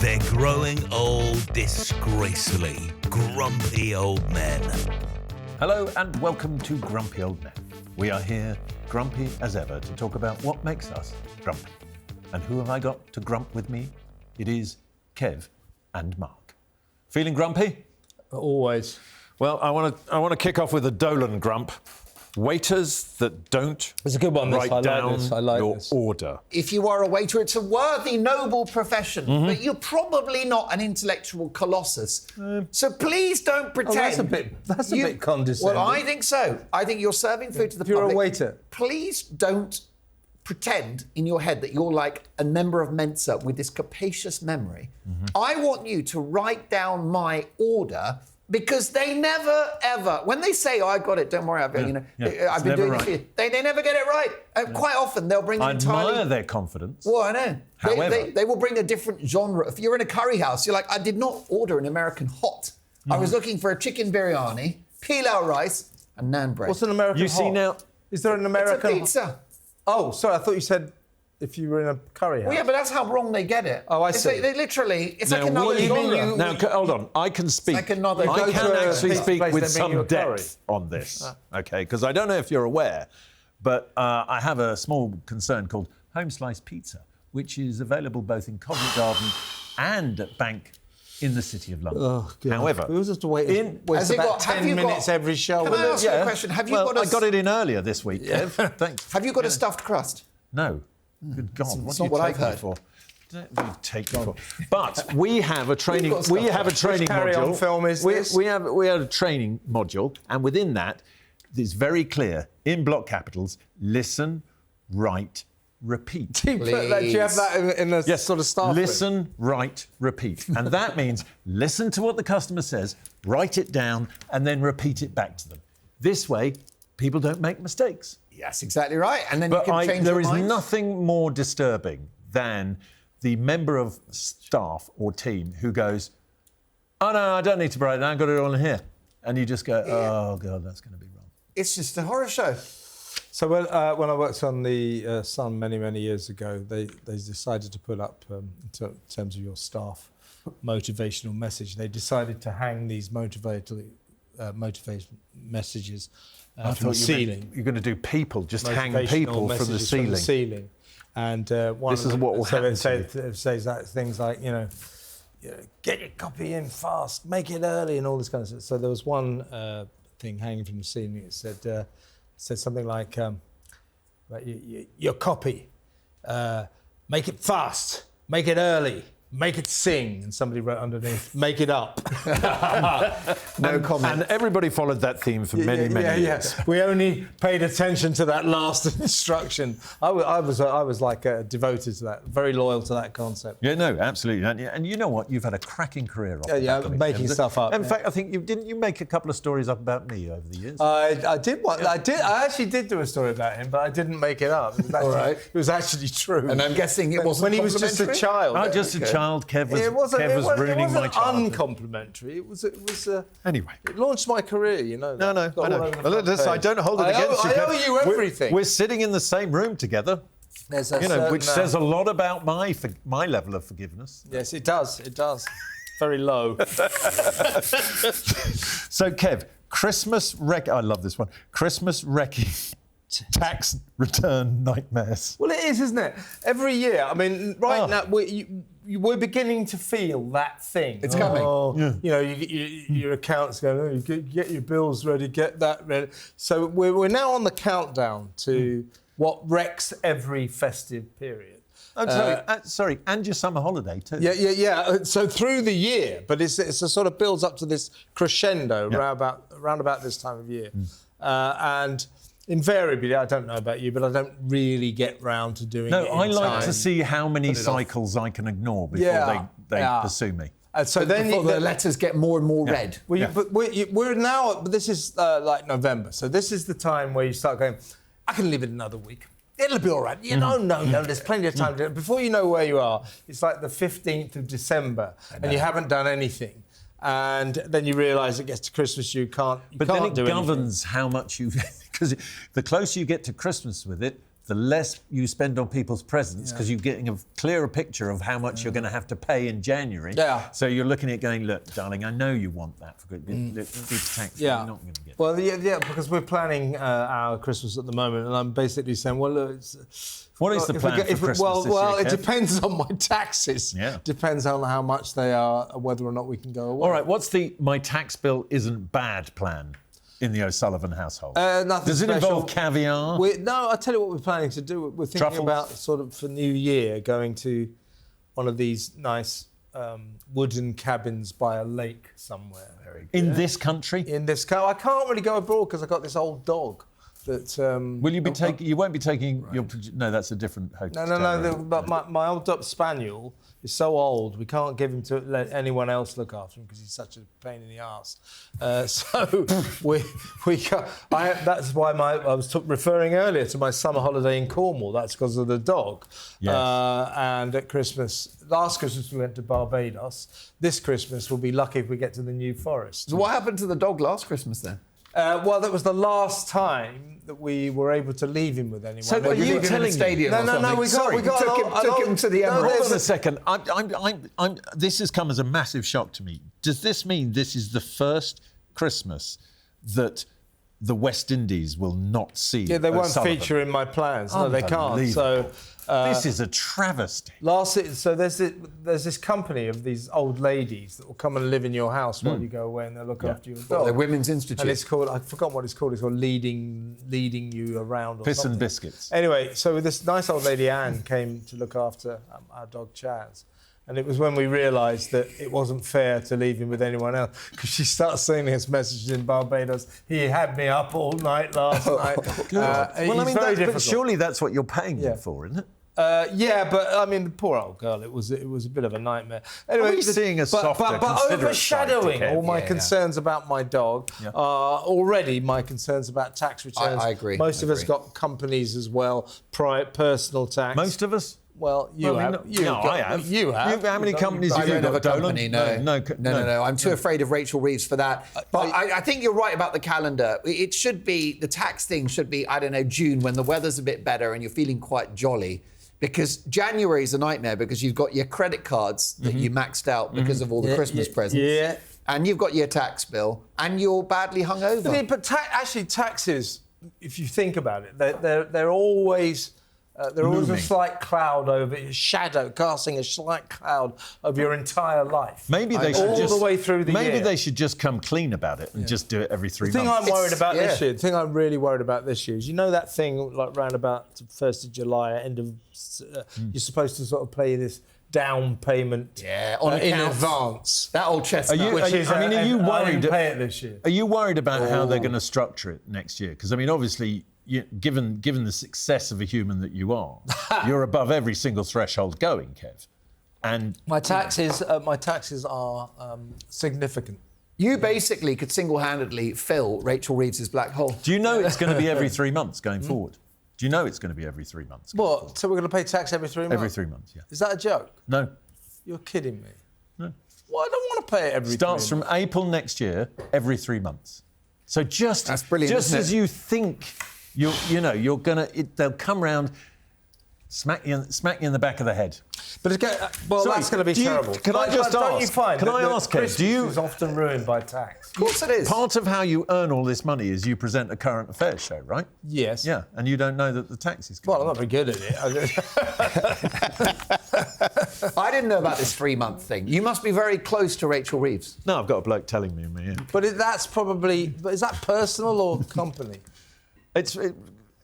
They're growing old disgracefully. Grumpy old men. Hello and welcome to Grumpy Old Men. We are here, grumpy as ever, to talk about what makes us grumpy. And who have I got to grump with me? It is Kev and Mark. Feeling grumpy? Always. Well, I want to kick off with a Dolan grump. Waiters that don't It's a good one, write down your this. order. If you are a waiter, it's a worthy, noble profession, but you're probably not an intellectual colossus. So please don't pretend. That's a bit condescending. Well, I think so. I think you're serving food to the If public. you're a waiter. Please don't pretend in your head that you're like a member of Mensa with this capacious memory. I want you to write down my order. Because they never, ever, when they say, "Oh, I got it, don't worry, I've been doing this for you," they never get it right. Quite often they'll bring I entirely... admire their confidence. Well, I know. However... They will bring a different genre. If you're in a curry house, you're like, I did not order an American hot. I was looking for a chicken biryani, pilau rice, and naan bread. What's an American You see hot? now... Is there an American... It's a pizza. Oh, sorry, I thought you said if you were in a curry house. Well, yeah, but that's how wrong they get it. Oh, I see. They literally, it's Now, like another what you mean genre. Now, hold on. I can speak. like another- I Go can to a actually pizza speak place, with they bring you some a curry. depth on this, okay? Because I don't know if you're aware, but I have a small concern called Home Slice Pizza, which is available both in Covent Garden and at Bank in the City of London. Oh, God. However, we always have to wait Has it about got- have 10 you got- minutes every show. Can I ask you a question? Have you got a... I got it in earlier this week, Kev. Thanks. Have you got a stuffed crust? No. Good God, It's what not do what you I've take me heard. for? What do you take me for? But we have a training. got We stuff. have a training Which carry-on module. film is this? We have a training module, and within that, it's very clear in block capitals: listen, write, repeat. Do you have that in a sort of staff room? Listen, write, repeat, and that means listen to what the customer says, write it down, and then repeat it back to them. This way, people don't make mistakes. Yes, exactly right. And then But you can change there your is mind. nothing more disturbing than the member of staff or team who goes, "Oh no, I don't need to write it down. I've got it all in here," and you just go, "Oh God, that's going to be wrong." It's just a horror show. So when I worked on the Sun many years ago, they decided to put up, in terms of your staff, motivational message. They decided to hang these motivation messages from the ceiling. You're going to do people, just hang Motivational people from the messages ceiling. ceiling. And one This of is them, what will happen to it says that things like, get your copy in fast, make it early, and all this kind of stuff. So there was one thing hanging from the ceiling. It said something like, your copy, make it fast, make it early, make it sing. And somebody wrote underneath, make it up. No comment. And everybody followed that theme for many years. We only paid attention to that last instruction. I was like devoted to that, very loyal to that concept. Yeah, no, absolutely. And you know what? You've had a cracking career off Yeah, that, making Kev. stuff up. In fact, I think didn't you make a couple of stories up about me over the years? I did one. I actually did do a story about him, but I didn't make it up. It was actually, All right. It was actually true. And I'm guessing it wasn't when he was just a complimentary? child. Oh, just a child. Kev was, It wasn't, Kev was ruining my childhood. uncomplimentary. It was. Anyway. It launched my career. No, Got I all know. over the Well, front listen, I page. don't hold it against you, I Kev. owe you everything. We're sitting in the same room together, There's a which certain, says a lot about my level of forgiveness. Yes, it does. It does. Very low. So, Kev, I love this one. Christmas wrecking tax return nightmares. Well, it is, isn't it? Every year. I mean, now we're beginning to feel that thing. It's coming. Your accounts going, get your bills ready, get that ready. So we're now on the countdown to what wrecks every festive period. Sorry, and your summer holiday too. Yeah. So through the year, but it's a sort of builds up to this crescendo around about this time of year, and invariably, I don't know about you, but I don't really get round to doing it. No, I like time. to see how many cycles I can ignore before they pursue me. And so then Before the letters get more and more red. But we're now. But this is like November, so this is the time where you start going. I can leave it another week. It'll be all right. No. There's plenty of time to do it. Before you know where you are, it's like the 15th of December, and you haven't done anything. And then you realise it gets to Christmas, you can't. But then it governs how much you, because the closer you get to Christmas with it, the less you spend on people's presents, because you're getting a clearer picture of how much you're going to have to pay in January. Yeah. So you're looking at going, look, darling, I know you want that for good. It's tax. Yeah. You're not going to get. Well, yeah, because we're planning our Christmas at the moment, and I'm basically saying, well, look, What is the plan for Christmas this well, year, it Kev? depends on my taxes. Yeah. Depends on how much they are, whether or not we can go away. All right, what's the my tax bill isn't bad plan in the O'Sullivan household? Nothing Does it special. involve caviar? No, I'll tell you what we're planning to do. We're thinking Truffles? about sort of for New Year going to one of these nice wooden cabins by a lake somewhere. In this country? In this car, I can't really go abroad because I've got this old dog. That Will you be taking? You won't be taking your. No, that's a different hotel. No. But my old Dutch Spaniel is so old, we can't give him to let anyone else look after him because he's such a pain in the arse. So we can't. That's why I was referring earlier to my summer holiday in Cornwall. That's because of the dog. Yes. And at Christmas, last Christmas we went to Barbados. This Christmas we'll be lucky if we get to the New Forest. So what happened to the dog last Christmas then? Well, that was the last time that we were able to leave him with anyone. So are you telling me? Stadium No, or no, something? we got took him to the Emirates. Hold on a second. This has come as a massive shock to me. Does this mean this is the first Christmas that the West Indies will not see? Yeah, they won't O'Sullivan? feature in my plans. No, they can't. So this is a travesty. so there's this company of these old ladies that will come and live in your house while you go away and they'll look after your dog. The Women's Institute. And it's called, I forgot what it's called. It's called leading you around. Or Piss something. and biscuits. Anyway, so this nice old lady Anne came to look after our dog Chaz. And it was when we realised that it wasn't fair to leave him with anyone else, because she starts sending us messages in Barbados. He had me up all night last night. Well, I mean, very but difficult. surely that's what you're paying them for, isn't it? Yeah, but I mean, the poor old girl. It was a bit of a nightmare. Anyway, Are we seeing a softer, but considerate overshadowing side to Kev? all my Yeah. concerns about my dog are already my concerns about tax returns. I agree. Most I of us agree. got companies as well, personal tax. Most of us? Well, you Well, I mean, have. I have. You have. How many companies I have you don't have a got, company, Dolan? No. I'm too afraid of Rachel Reeves for that. But I think you're right about the calendar. It should be, the tax thing should be, I don't know, June, when the weather's a bit better and you're feeling quite jolly. Because January is a nightmare because you've got your credit cards that you maxed out because of all the Christmas presents. Yeah. And you've got your tax bill and you're badly hungover. But actually, taxes, if you think about it, they're always... They're always a Looming. slight cloud over your shadow, casting a slight cloud over your entire life. Maybe they should all just the way through the Maybe year. they should just come clean about it and just do it every 3 The thing months. I'm worried about this yeah. year, the thing I'm really worried about this year is, you know that thing like round about 1st of July, end of, you're supposed to sort of pay this down payment on in accounts. advance. That old chestnut. Are you- Which is, are you I worried? didn't pay it this year. Are you worried about how they're going to structure it next year? Because I mean, obviously, given the success of a human that you are, you're above every single threshold going, Kev. And My taxes are significant. You basically could single-handedly fill Rachel Reeves' black hole. do you know it's going to be every 3 months going forward? Do you know it's going to be every 3 months? going forward? What? So we're going to pay tax every 3 months? Every 3 months, yeah. Is that a joke? No. You're kidding me. No. Well, I don't want to pay it every Starts 3 from April next year, every 3 months. So just, That's brilliant, just isn't as it? you think you're gonna, they'll come round, smack you in the back of the head. But it's Sorry, that's going to be do you- terrible. can I just Don't you ask- find can that I the ask, Kev, Christmas do you- is often ruined by tax? Of course it is. Part of how you earn all this money is you present a current affairs show, right? Yes. Yeah, and you don't know that the tax is Well, coming. I'm not very good at it. I didn't know about this 3-month thing. You must be very close to Rachel Reeves. No, I've got a bloke telling me in my ear. But that's probably... But is that personal or company? It's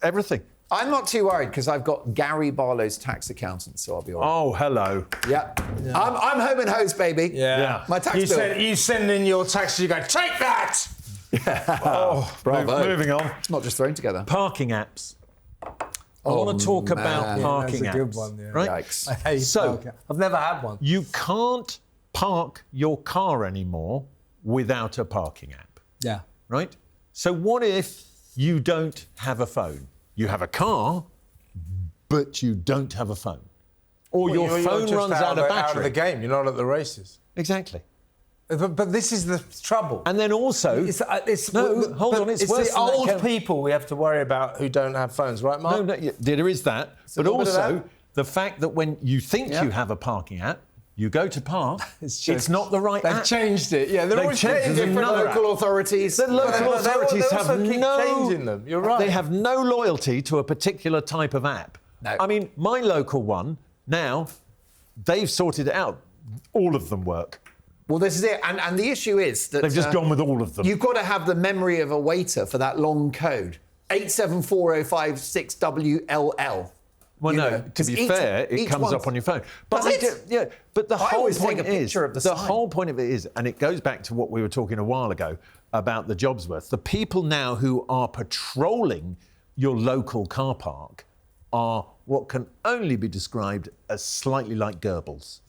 everything. I'm not too worried because I've got Gary Barlow's tax accountant, so I'll be all right. Oh, hello. Yeah. I'm home and hose, baby. Yeah. My tax bill. You send in your taxes, you go, take that! Oh, bravo. moving on. It's not just thrown together. Parking apps. I want to talk about man. parking That's a good apps. one, yeah. Right? Yikes. I hate So- parking. I've never had one. You can't park your car anymore without a parking app, Yeah. right? So what if you don't have a phone? You have a car, but you don't have a phone. Or your phone just runs out of out of battery. the game. You're not at the races. Exactly. But this is the trouble. And then also... It's It's worse the than that, old Kev. people we have to worry about who don't have phones, right, Mark? No, there is that. But little bit of also, that. the fact that when you think you have a parking app, you go to park, it's not the right They've app. changed it. Yeah, they're They've always changed it. changing There's another Local authorities. The local authorities they also have keep changing them. You're right. They have no loyalty to a particular type of app. No. I mean, my local one, now, they've sorted it out. All of them work. Well, this is it. And the issue is that... They've just gone with all of them. You've got to have the memory of a waiter for that long code. 874056WLL. Well, You no, know, to 'cause be fair, it each comes one's- up on your phone. But Does it? but the I whole always point take a is, picture of the sign. whole point of it is, and it goes back to what we were talking a while ago about the Jobsworth. The people now who are patrolling your local car park are what can only be described as slightly like Goebbels.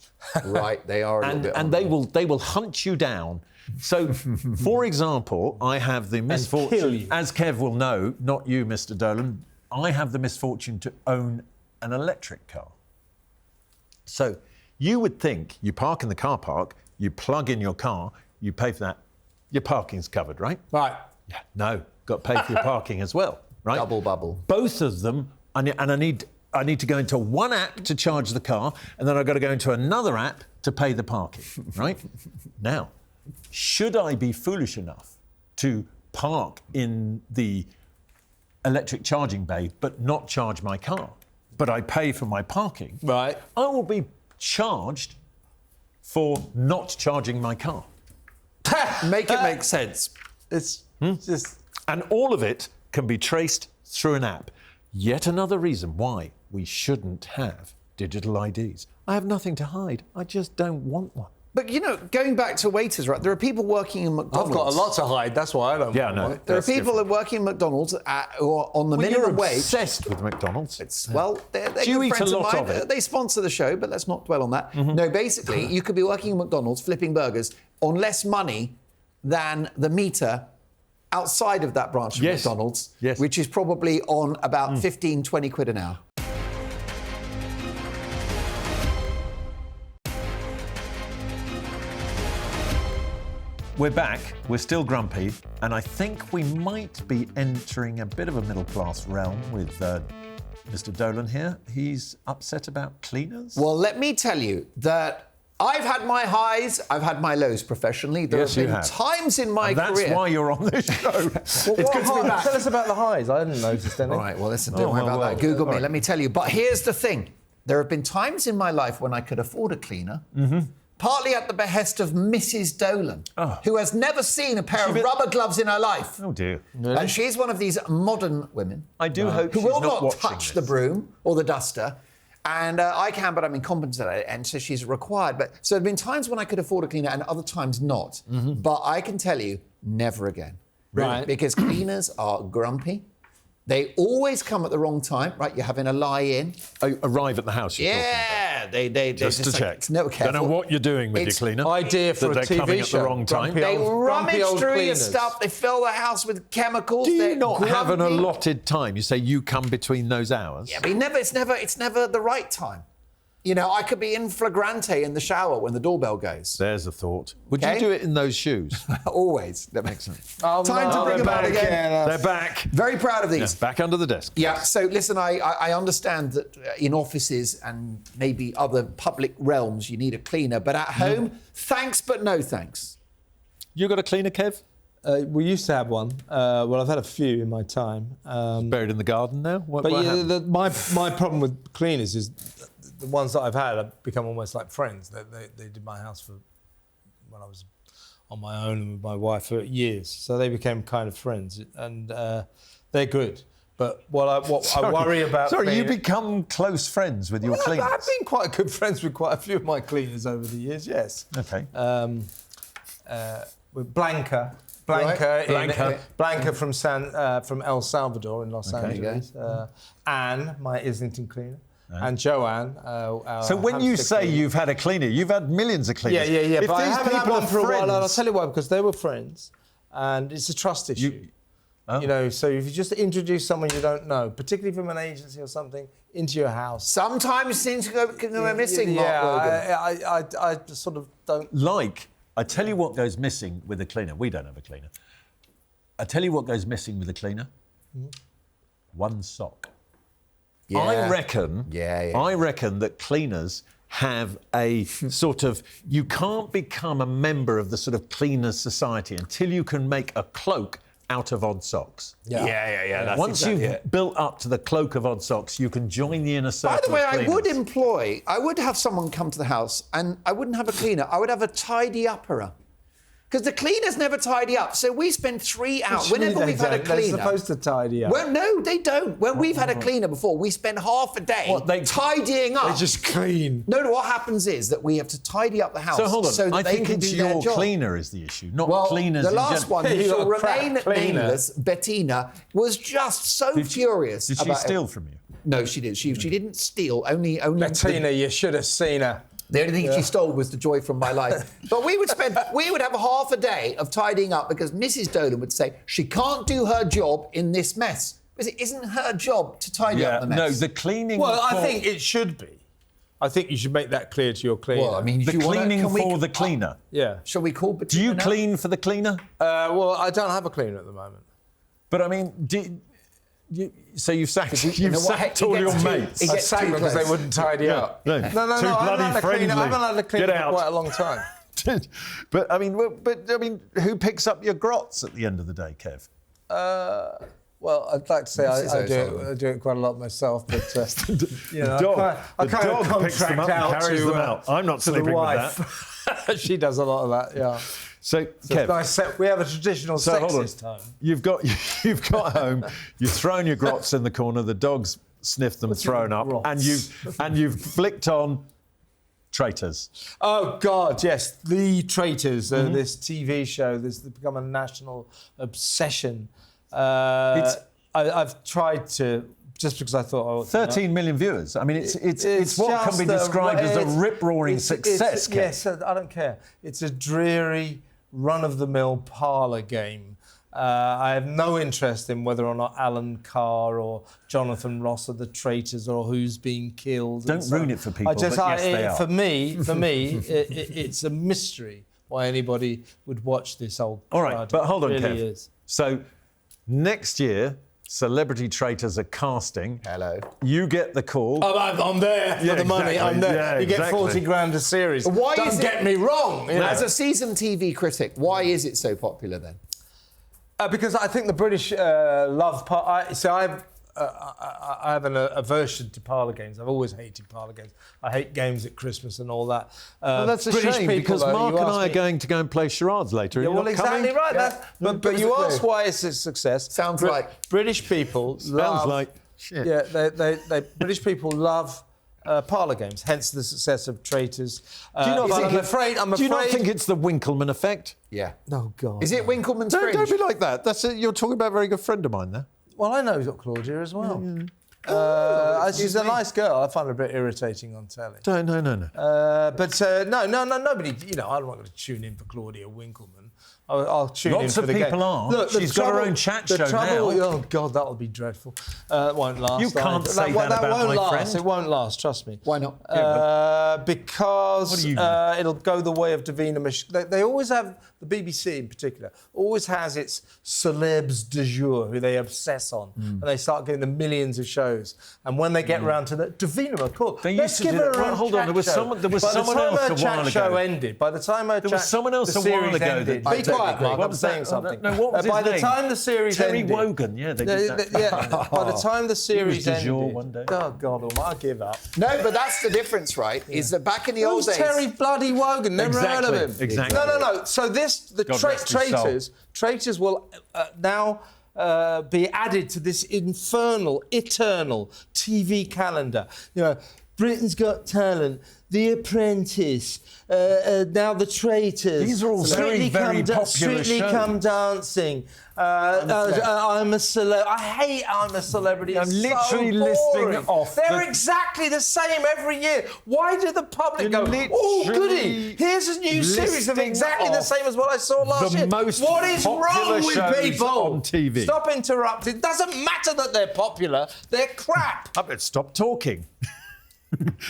Right, they are a little bit... And they will hunt you down. So, for example, I have the kill misfortune, you. as Kev will know, not you, Mr. Dolan, I have the misfortune to own an electric car. So, you would think you park in the car park, you plug in your car, you pay for that, your parking's covered, right? Right. Yeah. No, got to pay for your parking as well, right? Double bubble. Both of them, I need to go into one app to charge the car, and then I've got to go into another app to pay the parking, right? Now, should I be foolish enough to park in the electric charging bay but not charge my car, but I pay for my parking, Right. I will be charged for not charging my car. Make it make sense. It's just... And all of it can be traced through an app. Yet another reason why we shouldn't have digital IDs. I have nothing to hide. I just don't want one. But, you know, going back to waiters, right, there are people working in McDonald's. I've got a lot to hide, that's why I don't Yeah, want no. one. There are people that working in McDonald's who are on the minimum wage. Obsessed with McDonald's. Well, they're Do you good eat a friends lot mine. of it? They sponsor the show, but let's not dwell on that. No, basically, you could be working in McDonald's flipping burgers on less money than the meter outside of that branch of Yes. McDonald's, Yes. which is probably on about 15, 20 quid an hour. We're back, we're still grumpy, and I think we might be entering a bit of a middle-class realm with Mr. Dolan here. He's upset about cleaners? Well, let me tell you that I've had my highs, I've had my lows professionally. There Yes, have you been have. times in my And that's career. why you're on this show. It's good to be back. Tell us about the highs. I hadn't noticed any. All right, well, listen, don't Oh, worry well, about well, that. Google all me, right. let me tell you. But here's the thing. There have been times in my life when I could afford a cleaner, partly at the behest of Mrs. Dolan, who has never seen a pair of rubber gloves in her life. Oh, dear. And she's one of these modern women I do hope who she's will not not watching touch this. the broom or the duster. And I can, but I'm incompetent at it, and so she's required. But so there have been times when I could afford a cleaner and other times not. But I can tell you, never again. Right. Because cleaners are grumpy. They always come at the wrong time, right? You're having a lie-in. Arrive at the house, you're talking about. Yeah, they Just to check. No, Don't careful. know what you're doing with It's your cleaner. Idea for that a they're coming TV at show. the wrong time. Grumpy They old- rummage grumpy old through your cleaners. stuff. They fill the house with chemicals. Do you They're not have an grumpy. allotted time? You say you come between those hours? Yeah, but it's never the right time. You know, I could be in flagrante in the shower when the doorbell goes. There's a thought. Would Okay. you do it in those shoes? Always. Excellent. Oh, Time to no, bring they're them out back again. They're back. Very proud of these. Back under the desk. Yeah, so listen, I understand that in offices and maybe other public realms you need a cleaner, but at home, thanks but no thanks. You got a cleaner, Kev? We used to have one. Well, I've had a few in my time. Buried in the garden now? What But yeah, happened? my problem with cleaners is the ones that I've had have become almost like friends. They did my house for when I was on my own and with my wife for years. So they became kind of friends, and they're good. But what I worry about... Sorry, you being- become close friends with your Well, cleaners? I've been quite good friends with quite a few of my cleaners over the years, yes. Okay. With Blanca. Right. Blanca from El Salvador in Los Okay. Angeles. Anne, my Islington cleaner. And Joanne. Our So when you hamster say cleaner. you've had a cleaner, you've had millions of cleaners. Yeah. If But I these haven't had people one are for a while, and I'll friends- tell you why, because they were friends, and it's a trust issue. You know, so if you just introduce someone you don't know, particularly from an agency or something, into your house. Sometimes things can go missing, Mark Wogan. Yeah, I sort of don't. Like I tell you what goes missing with a cleaner. We don't have a cleaner. I tell you what goes missing with a cleaner. One sock. Yeah. I reckon. Yeah. I reckon that cleaners have a sort of. You can't become a member of the sort of cleaners society until you can make a cloak out of odd socks. Yeah. That's Once you've built up to the cloak of odd socks, you can join the inner circle. By the way, of cleaners. I would have someone come to the house, and I wouldn't have a cleaner. I would have a tidy-upperer. Because the cleaners never tidy up. So we spend 3 hours. Whenever we've had a cleaner. They're supposed to tidy up. Well, no, they don't. When we've had a cleaner before, we spend half a day tidying up. They just clean. No, what happens is that we have to tidy up the house So hold on, that I they think can it's do their your job. cleaner is the issue, not Well, cleaners the in last general. one, who You shall got a crap remain cleaner. nameless, Bettina, was just so furious. Did she about steal from you? No, she did. She didn't steal. Only. Bettina, you should have seen her. The only thing she stole was the joy from my life. But we would have half a day of tidying up because Mrs. Dolan would say she can't do her job in this mess. Because it isn't her job to tidy up the mess. No, the cleaning. Well, I think it should be. I think you should make that clear to your cleaner. Well, I mean, the cleaning for the cleaner. yeah. Shall we call Bettina Do you now? clean for the cleaner? Well, I don't have a cleaner at the moment. But I mean, so you've sacked you know what, sacked he all gets your too- mates. he I gets sacked too them because they close. wouldn't tidy up. No. No, Too I haven't bloody had a cleaner. I friendly. haven't had a cleaner Get for out. quite a long time. But I mean, who picks up your grots at the end of the day, Kev? Well, I'd like to say I O'Sullivan. do it quite a lot myself, but you know, dog- I the kind of dog picks them contract up and out carries to, them out. I'm not to the sleeping with wife. She does a lot of that. Yeah. So, So Kev, nice set. We have a traditional so sex hold on. this time. You've got home, you've thrown your grots in the corner, the dog's sniffed them, thrown up, grots? and you've flicked on Traitors. Oh God, yes, The Traitors. This TV show. This has become a national obsession. I've tried to. Just because I thought, oh, 13 million viewers. I mean, it's what can be described as a rip-roaring success. Kev. Yes, I don't care. It's a dreary, run-of-the-mill parlour game. I have no interest in whether or not Alan Carr or Jonathan Ross are the traitors or who's being killed. Don't ruin it for people, but yes, they are. For me, it's a mystery why anybody would watch this old. All right, but hold on, it really Kev. is. So next year, Celebrity Traitors are casting. Hello. You get the call. I'm there for the money. exactly. I'm there. Yeah, you get exactly. 40 grand a series. Why Don't is it- get me wrong. You know? As a seasoned TV critic, why is it so popular then? Because I think the British love. I have an aversion to parlour games. I've always hated parlour games. I hate games at Christmas and all that. Well, that's a British shame people, because though, Mark you and ask I are me- going to go and play charades later. Yeah, Are you well, not exactly coming? right. Yeah. But you ask why it's a success. Sounds like- British people love. like shit. Yeah, they British people love parlour games. Hence the success of Traitors. Do you not but think I'm afraid. Do you not think it's the Winkleman effect? Yeah. Oh God. Is it Winkleman's Don't Fringe? be like that. That's it. You're talking about a very good friend of mine there. Well, I know you've got Claudia as well. She's a nice girl. I find her a bit irritating on telly. No. Nobody. You know, I'm not going to tune in for Claudia Winkleman. I'll tune in Lots for of the game. people are. Look, She's got her own chat show now. Oh God, that'll be dreadful. It won't last. You can't say that that about won't my last. friend. It won't last. Trust me. Why not? Because What do you mean? it'll go the way of Davina. They always have, the BBC in particular, always has its celebs du jour who they obsess on, and they start getting the millions of shows. And when they get round to the Davina McCall, They let's used to give do her that. a Well, hold on, there was chat someone- there was show. someone By the else time a her while chat show ago. ended, by the time her There was someone else the a while series ago ended, that- be quiet, Mark. What I'm was saying that? something. No, what was his by the name? time the series Terry ended, Wogan. Yeah, they did that. yeah, by the time the series du jour ended, one day. oh God, I give up. No, but that's the difference, right? Is that back in the old Who's days... Terry bloody Wogan? Never heard of him. Exactly. No. So the God rest his soul. traitors will now be added to this infernal, eternal TV calendar. You know, Britain's Got Talent, The Apprentice, now The Traitors. These are all very, very popular Strictly shows. Come Dancing. I'm a celebrity. I hate I'm a Celebrity. I'm It's literally so listing boring. off They're the- exactly the same every year. Why do the public You're go, oh, goody, literally here's a new series of listing exactly the off same as what I saw last the year. most What is popular wrong with shows people? on TV. Stop interrupting. It doesn't matter that they're popular. They're crap. I bet stop talking.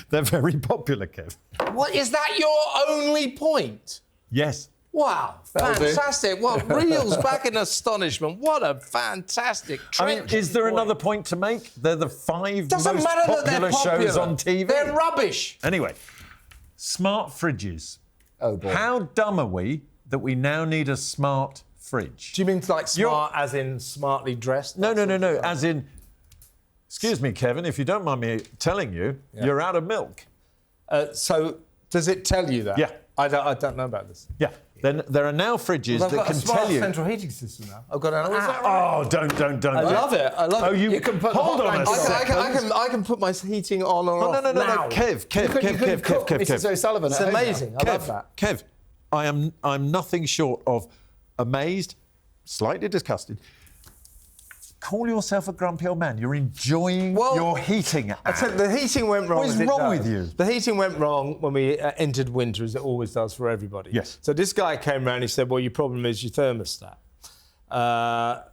They're very popular, Kev. What, is that your only point? Yes. Wow, fantastic. Well, Reeves back in astonishment. What a fantastic trip. I mean, is there another point to make? They're the 5 Doesn't most matter that they're popular shows on TV. They're rubbish. Anyway, smart fridges. Oh, boy. How dumb are we that we now need a smart fridge? Do you mean like smart as in smartly dressed? No. As in, excuse me, Kevin, if you don't mind me telling you, you're out of milk. So does it tell you that? Yeah. I don't know about this. Yeah. Then there are now fridges that can tell you. I've got a central heating system now. I've got an. Oh, don't. I love it. I love it. You can put the hold on a hotline second. I can put my heating on or off No. now. Kev. Mrs. O'Sullivan. It's amazing. I love that. Kev, I'm nothing short of amazed, slightly disgusted. Call yourself a grumpy old man. You're enjoying your heating. I said the heating went wrong. What is wrong with you? The heating went wrong when we entered winter, as it always does for everybody. Yes. So this guy came around. He said, "Well, your problem is your thermostat."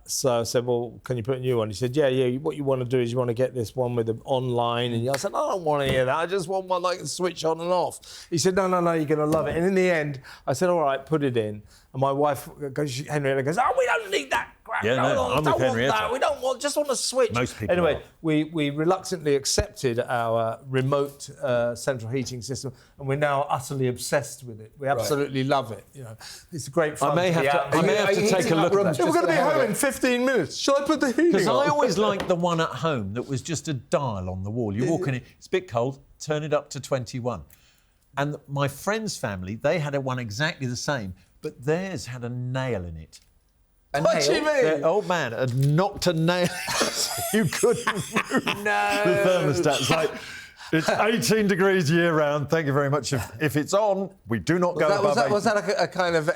So I said, "Well, can you put a new one?" He said, "Yeah. What you want to do is you want to get this one with the online." And I said, "I don't want to hear that. I just want one like switch on and off." He said, "No. You're going to love it." And in the end, I said, "All right, put it in." And my wife goes, Henrietta goes, "Oh, we don't need that crap. Yeah, no, I'm with don't want Henrietta. that. We don't want. Just want to switch." Most people Anyway, are. we reluctantly accepted our remote central heating system, and we're now utterly obsessed with it. We absolutely love it. You know, it's great fun. I may have to take a look at that. We're going to be home in 15 minutes. Shall I put the heating on? Because I always liked the one at home that was just a dial on the wall. You walk in it, it's a bit cold, turn it up to 21. And my friend's family, they had one exactly the same, but theirs had a nail in it. What do you mean? Their old man had knocked a nail so you couldn't move the thermostat. It's like, it's 18 degrees year round. Thank you very much. If it's on, we do not go above 18. Was that a kind of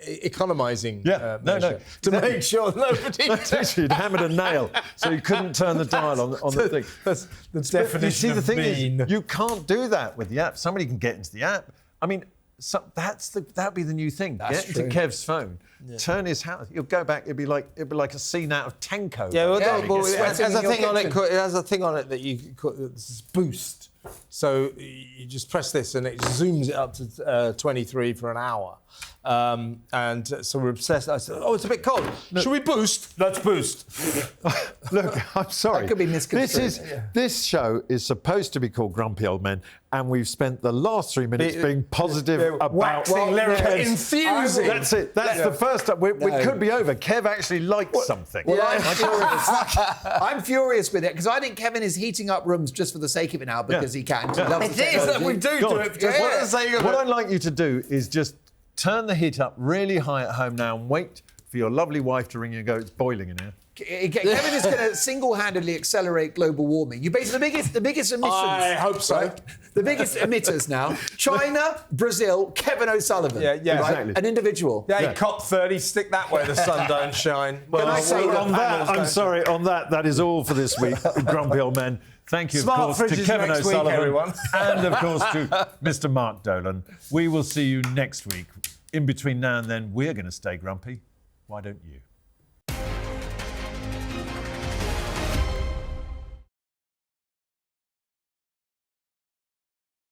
economising measure? To make sure nobody... Literally, he'd hammered a nail so you couldn't turn the dial on the thing. That's the definition you see, the of thing mean. is, you can't do that with the app. Somebody can get into the app. I mean, that'd be the new thing. That's Get into true. Kev's phone, turn his house. You'll go back. It'd be like a scene out of Tanko. Yeah, Yeah, it has sweating a in your thing on it. kitchen. It has a thing on it that you call this boost. So you just press this and it zooms it up to 23 for an hour. And so we're obsessed. I said, "Oh, it's a bit cold. Should we boost? Let's boost." Look, I'm sorry. That could be misconstrued. This show is supposed to be called Grumpy Old Men, and we've spent the last 3 minutes being positive about waxing lyrical, infusing. That's it. That's the first time. We could be over. Kev actually likes something. Well, I'm furious with it because I think Kevin is heating up rooms just for the sake of it now because he can. He loves the technology. We do it. What I'd like you to do is just turn the heat up really high at home now and wait for your lovely wife to ring you and go, "It's boiling in here." Kevin is going to single-handedly accelerate global warming. You basically the biggest emissions. I hope so. Right? The biggest emitters now: China, Brazil, Kevin O'Sullivan. Yeah, right? exactly. An individual. Yeah, COP 30, stick that way the sun don't shine. Can I say that? On that is all for this week, Grumpy Old Men. Thank you, Smart of course, to fridges Kevin next week, O'Sullivan everyone. and, of course, to Mr. Mark Dolan. We will see you next week. In between now and then, we're going to stay grumpy. Why don't you?